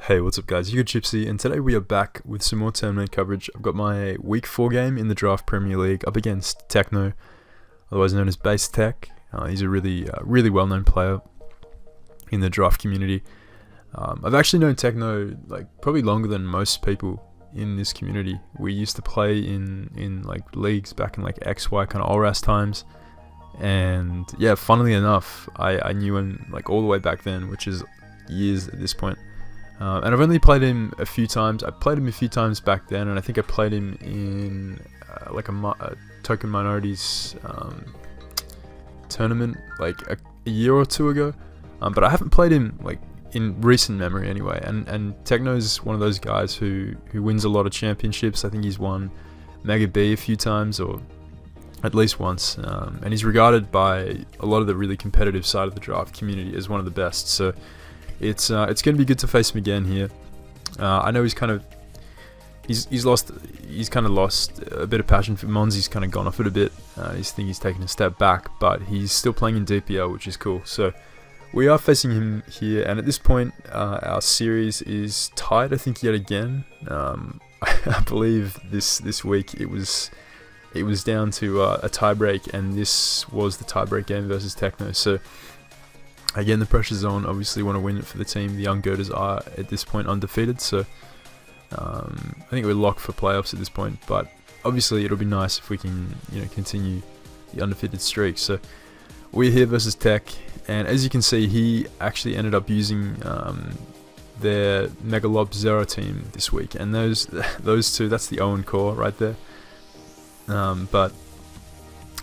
Hey, what's up guys, you got Gypsy, and today we are back with some more tournament coverage. I've got my Week 4 game in the Draft Premier League up against Techno, otherwise known as Base Tech. He's a really well-known player in the draft community. I've actually known Techno probably longer than most people in this community. We used to play in leagues back in XY kind of ORAS times, and yeah, funnily enough, I knew him all the way back then, which is years at this point. And I've only played him a few times. I played him a few times back then, and I think I played him in a token minorities tournament a year or two ago. But I haven't played him in recent memory anyway. And Techno's one of those guys who wins a lot of championships. I think he's won Mega B a few times, or at least once. And he's regarded by a lot of the really competitive side of the draft community as one of the best. So it's going to be good to face him again here. I know he's kind of lost a bit of passion for Mons. He's kind of gone off it a bit. He's taken a step back, but he's still playing in DPL, which is cool. So we are facing him here, and at this point, our series is tied, I think, yet again. I believe this week it was down to a tiebreak, and this was the tiebreak game versus Techno. So again, the pressure's on. Obviously, want to win it for the team. The Young Goaters are at this point undefeated, so I think we're locked for playoffs at this point. But obviously, it'll be nice if we can, continue the undefeated streak. So we're here versus Tech, and as you can see, he actually ended up using their Megalob Zero team this week, and those two, that's the Owen core right there. But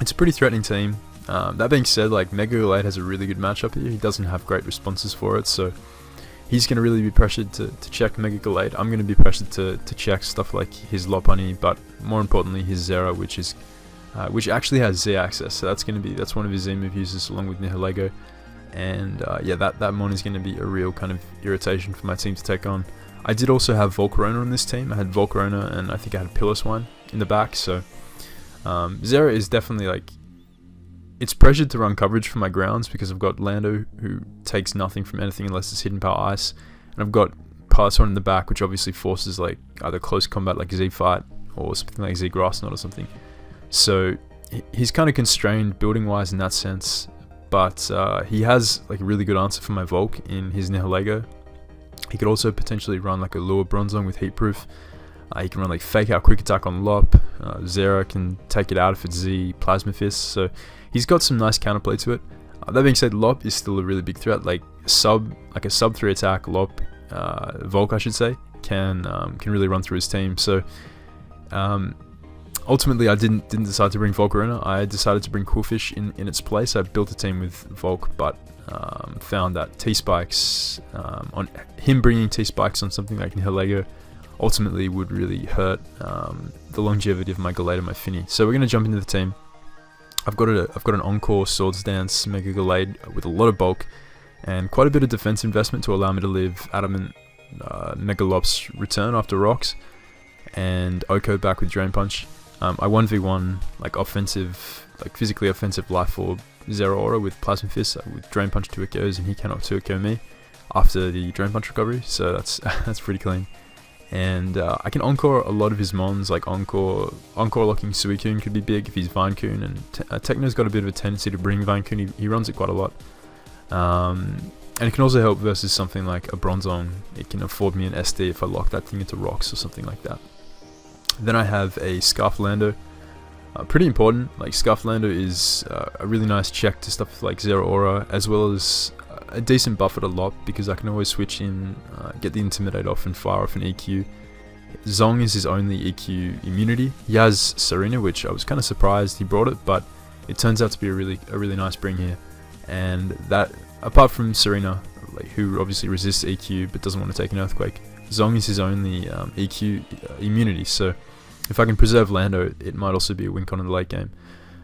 it's a pretty threatening team. That being said, Mega Galade has a really good matchup here. He doesn't have great responses for it, so he's going to really be pressured to check Mega Galade. I'm going to be pressured to check stuff like his Lopunny, but more importantly his Zera, which actually has Z access. So that's one of his Z move uses along with Nihilego. And yeah, that Mon is going to be a real kind of irritation for my team to take on. I did also have Volcarona on this team. I had Volcarona, and I think I had Piloswine in the back. So Zera is definitely it's pressured to run coverage for my grounds because I've got Lando, who takes nothing from anything unless it's hidden power ice, and I've got Piloswine in the back, which obviously forces either close combat like Z Fight or something like Z Grass Knot or something. So he's kind of constrained building wise in that sense, but he has a really good answer for my Volk in his Nihilego. He could also potentially run a Lure Bronzong with Heat Proof. He can run Fake Out Quick Attack on Lop. Zera can take it out if it's Z Plasma Fist. So he's got some nice counterplay to it. That being said, Lop is still a really big threat. A sub 3 attack Lop, Volk I should say, can really run through his team. So ultimately, I didn't decide to bring Volcarona. I decided to bring Coolfish in its place. I built a team with Volk, but found that T-Spikes, on him bringing T-Spikes on something like Nihilego, ultimately would really hurt the longevity of my Galade and my Finny. So we're going to jump into the team. I've got an Encore Swords Dance Mega Galade with a lot of bulk and quite a bit of defense investment to allow me to live Adamant Megalop's return after rocks, and Oko back with Drain Punch. I 1v1 offensive, physically offensive Life Orb Zero Aura with Plasma Fist with Drain Punch 2 echoes, and he cannot 2 echo me after the Drain Punch recovery, so that's pretty clean. And I can encore a lot of his Mons, encore locking Suicune could be big if he's Vinekune, and Techno's got a bit of a tendency to bring Vinekune. He runs it quite a lot. And it can also help versus something like a Bronzong. It can afford me an SD if I lock that thing into rocks or something like that. Then I have a Scarf Lando. Pretty important. Scarf Lando is a really nice check to stuff like Zero Aura, as well as a decent buffer to Lop, because I can always switch in, get the Intimidate off and fire off an EQ. Zong is his only EQ immunity. He has Serena, which I was kind of surprised he brought it, but it turns out to be a really nice bring here. And that, apart from Serena, who obviously resists EQ but doesn't want to take an Earthquake, Zong is his only EQ immunity. So if I can preserve Lando, it might also be a win con in the late game.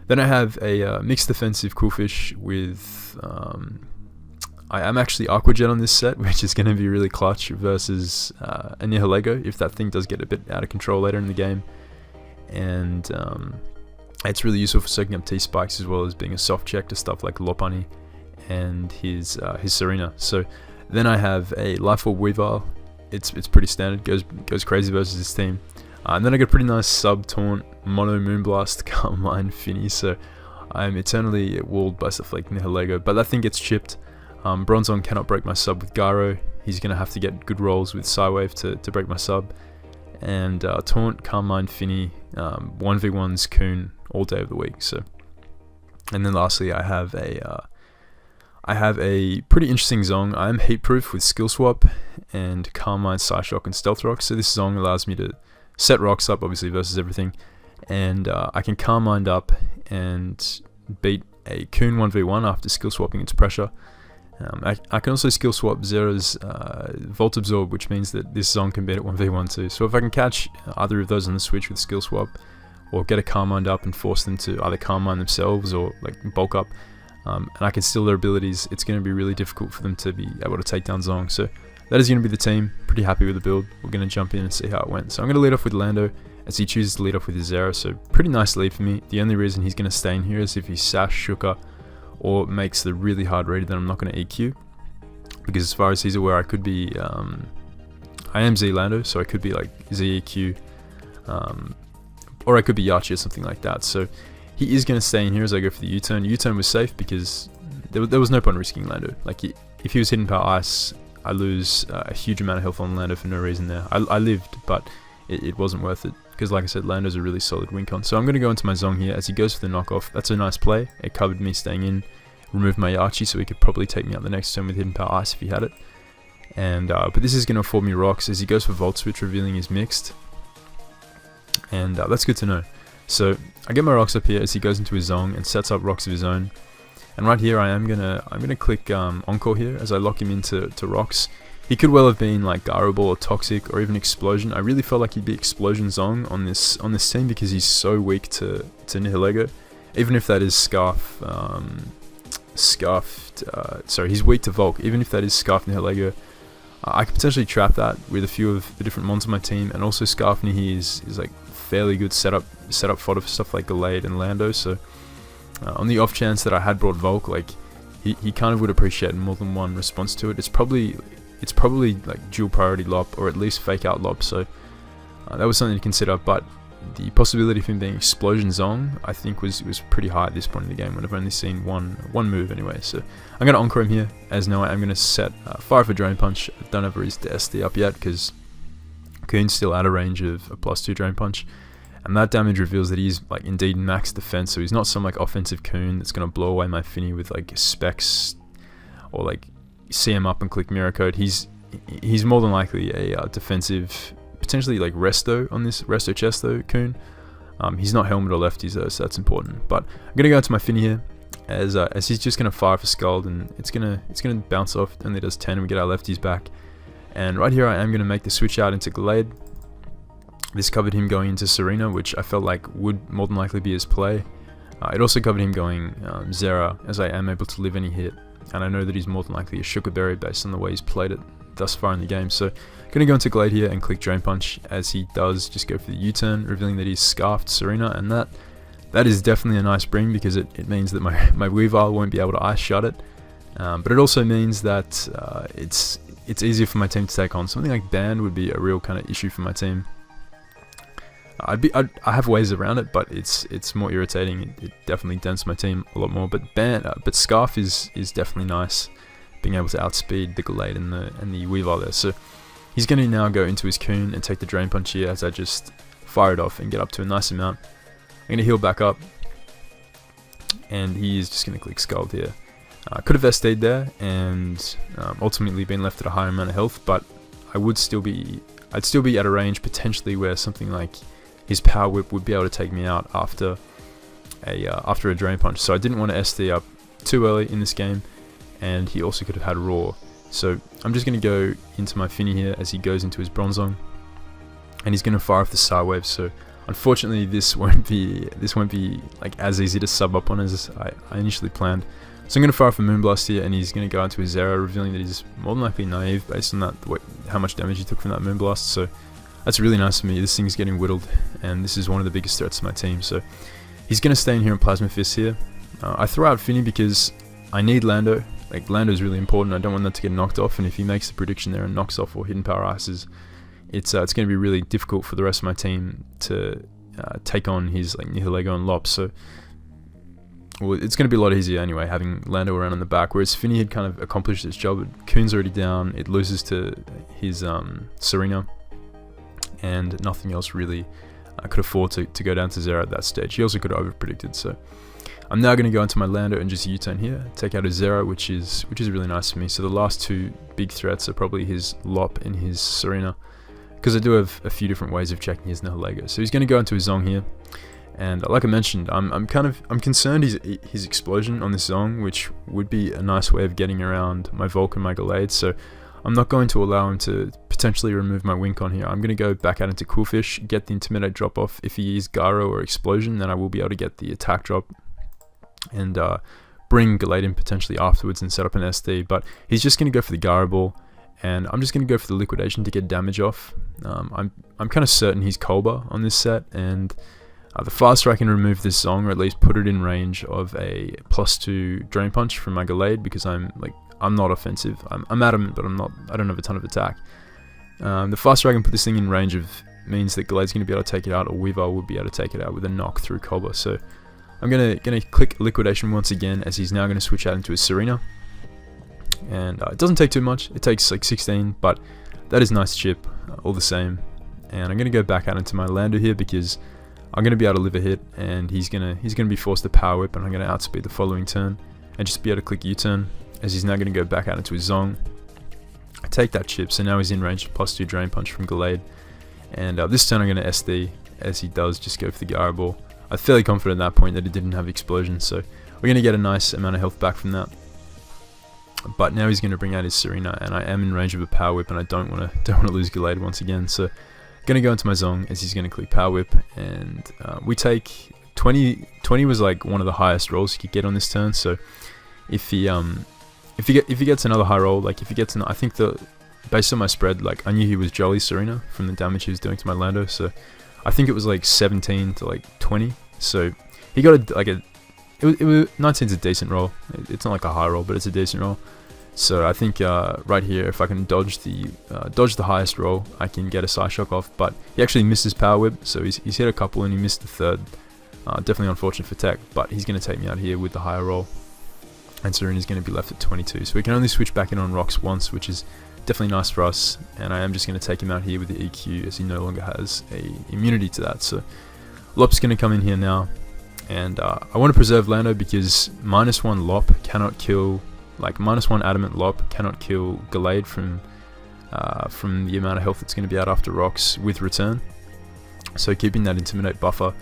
Then I have a mixed defensive Coolfish with I am actually Aqua Jet on this set, which is going to be really clutch versus a Nihilego if that thing does get a bit out of control later in the game. And it's really useful for soaking up T-Spikes, as well as being a soft check to stuff like Lopunny and his Serena. So then I have a Life Orb Weavile it's pretty standard. Goes crazy versus his team. And then I get a pretty nice sub taunt mono Moonblast Carmine Finny. So I'm eternally walled by stuff like Nihilego, but that thing gets chipped. Bronzong cannot break my sub with Gyro. He's gonna have to get good rolls with Psywave to break my sub. And taunt Carmine Finny 1v1s Coon all day of the week. So, and then lastly, I have a pretty interesting Zong. I am heat proof with Skill Swap and Carmine, Psyshock, and Stealth Rock. So this Zong allows me to set rocks up, obviously, versus everything. And I can Carmine up and beat a Coon 1v1 after skill swapping its pressure. I can also skill swap Zera's Volt Absorb, which means that this Zong can beat it 1v1 too. So if I can catch either of those on the switch with skill swap, or get a Carmine up and force them to either Carmine themselves or like bulk up, and I can steal their abilities, it's going to be really difficult for them to be able to take down Zong. So that is going to be the team. Pretty happy with the build. We're going to jump in and see how it went. So I'm going to lead off with Lando, as he chooses to lead off with his Zera. So pretty nice lead for me. The only reason he's going to stay in here is if he Sash, Shuka, or makes the really hard read that I'm not going to EQ. Because as far as he's aware, I could be, I am Z Lando, so I could be like ZEQ, or I could be Yachi or something like that. So he is going to stay in here as I go for the U-turn. U-turn was safe because there was no point risking Lando. Like if he was hidden power ice, I lose a huge amount of health on Lando for no reason there. I lived, but it wasn't worth it. Because like I said, Lando's a really solid win con. So I'm going to go into my Zong here as he goes for the knockoff. That's a nice play. It covered me staying in. Removed my Yachi, so he could probably take me out the next turn with hidden power ice if he had it. And but this is going to afford me rocks as he goes for Volt Switch, revealing his mixed. And that's good to know. So I get my rocks up here as he goes into his Zong and sets up rocks of his own. And right here I'm gonna click Encore here as I lock him into rocks. He could well have been like Gyro Ball or Toxic or even Explosion. I really felt like he'd be Explosion Zong on this team because he's so weak to Nihilego. Even if that is Scarf, sorry, he's weak to Volk. Even if that is Scarf Nihilego, I could potentially trap that with a few of the different mons on my team. And also Scarf Nihi is like fairly good setup fodder for stuff like Gallade and Lando. So on the off chance that I had brought Volk, like he kind of would appreciate more than one response to it. It's probably like dual priority lop or at least fake out lop. So that was something to consider. But the possibility of him being Explosion Zong, I think was pretty high at this point in the game when I've only seen one move anyway. So I'm going to Encore him here, as now I'm going to set Fire for Drain Punch. I don't have his SD up yet because Coon's still out of range of a +2 Drain Punch. And that damage reveals that he's like indeed max defense, so he's not some like offensive Coon that's going to blow away my Finny with like specs or like CM up and click Mirror Code. He's more than likely a defensive, potentially like Resto on this Resto Chesto Coon. He's not helmet or lefties though, so that's important. But I'm gonna go into my Finny here as he's just gonna fire for Scald, and it's gonna bounce off. It only does 10, and we get our lefties back. And right here I am gonna make the switch out into Gallade. This covered him going into Serena, which I felt like would more than likely be his play. It also covered him going Zera, as I am able to live any hit, and I know that he's more than likely a Shukaberry based on the way he's played it thus far in the game. So I'm going to go into Glade here and click Drain Punch as he does just go for the U-turn, revealing that he's Scarfed Serena, and that is definitely a nice bring because it means that my Weavile won't be able to ice shut it, but it also means that it's easier for my team to take on. Something like Band would be a real kind of issue for my team. I have ways around it, but it's more irritating. It definitely dents my team a lot more. But Scarf is definitely nice, being able to outspeed the Gallade and the Weavile there. So he's going to now go into his Coon and take the Drain Punch here as I just fire it off and get up to a nice amount. I'm going to heal back up, and he is just going to click Scald here. Could have SD'd there and ultimately been left at a higher amount of health, but I'd still be at a range potentially where something like his Power Whip would be able to take me out after a Drain Punch. So I didn't want to SD up too early in this game, and he also could have had Roar. So I'm just going to go into my Finny here as he goes into his Bronzong, and he's going to fire off the Psywave. So unfortunately this won't be like as easy to sub up on as I initially planned. So I'm going to fire off a Moonblast here, and he's going to go into his Zera, revealing that he's more than likely naive based on how much damage he took from that Moonblast. So that's really nice for me. This thing's getting whittled, and this is one of the biggest threats to my team. So he's going to stay in here and Plasma Fist here. I throw out Finny because I need Lando. like Lando is really important. I don't want that to get knocked off, and if he makes the prediction there and knocks off or hidden power ices, it's going to be really difficult for the rest of my team to take on his like Nihilego and Lop. So it's going to be a lot easier anyway, having Lando around in the back, whereas Finny had kind of accomplished its job. Kuhn's already down, it loses to his Serena, and nothing else really could afford to go down to 0 at that stage. He also could have over-predicted, so I'm now going to go into my Lando and just U-turn here, take out a 0, which is really nice for me. So the last two big threats are probably his Lop and his Serena, because I do have a few different ways of checking his Nihilego. So he's going to go into his Zong here. And like I mentioned, I'm concerned his explosion on this Zong, which would be a nice way of getting around my Volk and my Gallade. So I'm not going to allow him to potentially remove my Wink on here. I'm going to go back out into Coolfish, get the Intimidate drop off. If he is Gyro or Explosion, then I will be able to get the attack drop and bring Gallade in potentially afterwards and set up an SD. But he's just going to go for the Gyro Ball, and I'm just going to go for the Liquidation to get damage off. I'm kind of certain he's Kolba on this set, and the faster I can remove this Zong, or at least put it in range of a +2 Drain Punch from my Gallade, because I'm not offensive. I'm adamant, but I don't have a ton of attack. The faster I can put this thing in range of means that Gallade's going to be able to take it out, or Weavile would be able to take it out with a knock through Kolba. So I'm gonna click Liquidation once again, as he's now going to switch out into his Serena. And it doesn't take too much. It takes like 16, but that is nice chip all the same. And I'm going to go back out into my Lando here, because I'm going to be able to live a hit, and he's gonna be forced to Power Whip, and I'm going to outspeed the following turn and just be able to click U-turn, as he's now going to go back out into his Zong. I take that chip, so now he's in range of +2 Drain Punch from Gallade. And this turn I'm going to SD, as he does just go for the Gyro Ball. I'm fairly confident at that point that it didn't have Explosion, so we're going to get a nice amount of health back from that. But now he's going to bring out his Serena, and I am in range of a Power Whip, and I don't want to lose Gallade once again. So going to go into my Zong, as he's going to click Power Whip, and we take 20 was like one of the highest rolls you could get on this turn. So if he gets another high roll, like if he gets I think based on my spread, like I knew he was Jolly Serena from the damage he was doing to my Lando, so I think it was like 17 to like 20. So he got it was 19's a decent roll. It's not like a high roll, but it's a decent roll. So I think right here, if I can dodge the highest roll, I can get a Psyshock off. But he actually missed his Power Whip, so he's hit a couple and he missed the third. Definitely unfortunate for Tech, but he's going to take me out here with the higher roll, and Serena's going to be left at 22. So we can only switch back in on rocks once, which is definitely nice for us. And I am just going to take him out here with the EQ, as he no longer has a immunity to that. So Lop's going to come in here now, and I want to preserve Lando, because -1 Lop cannot kill. Like -1 Adamant Lop cannot kill Gallade from the amount of health that's going to be out after rocks with return. So keeping that Intimidate buffer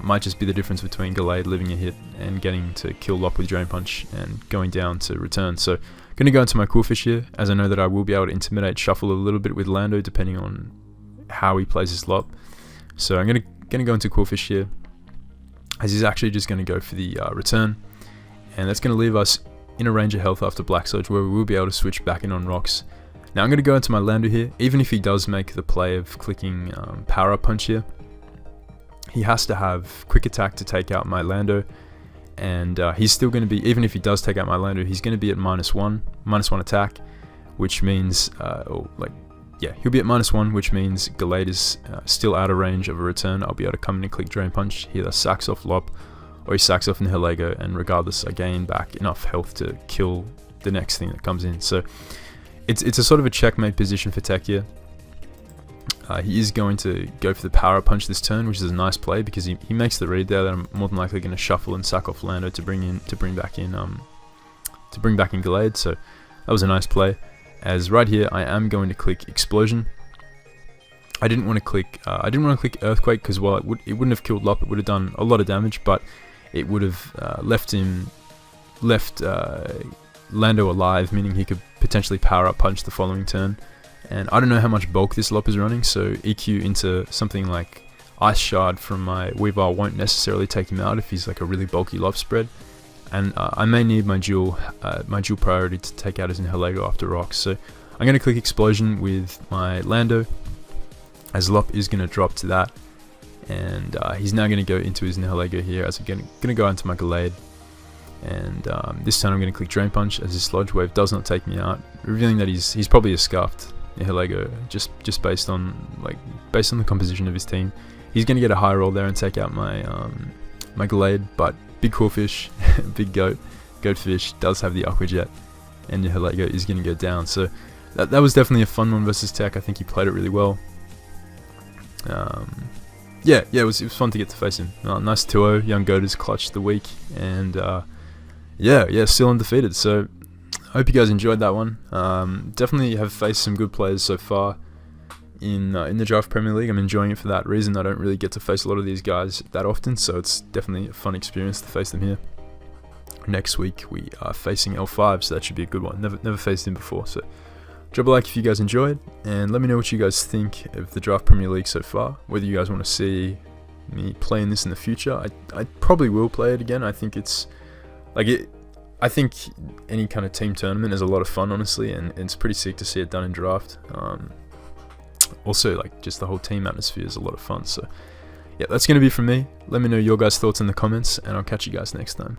might just be the difference between Gallade living a hit and getting to kill Lop with Drain Punch and going down to return. So going to go into my Coolfish here, as I know that I will be able to Intimidate shuffle a little bit with Lando depending on how he plays his Lop. So I'm going to go into Coolfish here, as he's actually just going to go for the return, and that's going to leave us in a range of health after Black Surge, where we will be able to switch back in on rocks. Now I'm going to go into my Lando here. Even if he does make the play of clicking Power Up Punch here, he has to have Quick Attack to take out my Lando, and he's still going to be, even if he does take out my Lando, he's going to be at -1 attack, which means, he'll be at -1, which means Gallade is still out of range of a return. I'll be able to come in and click Drain Punch, he either sacks off Lop, or he sacks off Nihilego, and regardless, I gain back enough health to kill the next thing that comes in. So it's a sort of a checkmate position for Tech here. He is going to go for the Power Punch this turn, which is a nice play, because he makes the read there that I'm more than likely going to shuffle and sack off Lando to bring back in Gallade. So that was a nice play. As right here, I am going to click Explosion. I didn't want to click Earthquake, because while it wouldn't have killed Lop, it would have done a lot of damage, but it would have left Lando alive, meaning he could potentially Power Up Punch the following turn. And I don't know how much bulk this Lop is running, so EQ into something like Ice Shard from my Weavile won't necessarily take him out if he's like a really bulky Lop spread. And I may need my dual priority to take out his Nihilego after rocks. So I'm going to click Explosion with my Lando, as Lop is going to drop to that. And he's now going to go into his Nihilego here, as I'm going to go into my Gallade. And this time I'm going to click Drain Punch as his Sludge Wave does not take me out, revealing that he's probably a scuffed Nihilego, just based on the composition of his team. He's going to get a high roll there and take out my my Glade, but big cool fish, big goatfish does have the Aqua Jet, and Nihilego is going to go down. So that was definitely a fun one versus Tech. I think he played it really well. Yeah, it was fun to get to face him. Nice 2-0, Young Goat has clutched the week, and yeah, still undefeated. So I hope you guys enjoyed that one. Definitely have faced some good players so far in the Draft Premier League. I'm enjoying it for that reason. I don't really get to face a lot of these guys that often, so it's definitely a fun experience to face them here. Next week we are facing L5, so that should be a good one. Never faced him before, so drop a like if you guys enjoyed, and let me know what you guys think of the Draft Premier League so far. Whether you guys want to see me playing this in the future. I probably will play it again. I think it's I think any kind of team tournament is a lot of fun, honestly, and it's pretty sick to see it done in draft. Also, just the whole team atmosphere is a lot of fun. So yeah, that's going to be from me. Let me know your guys' thoughts in the comments, and I'll catch you guys next time.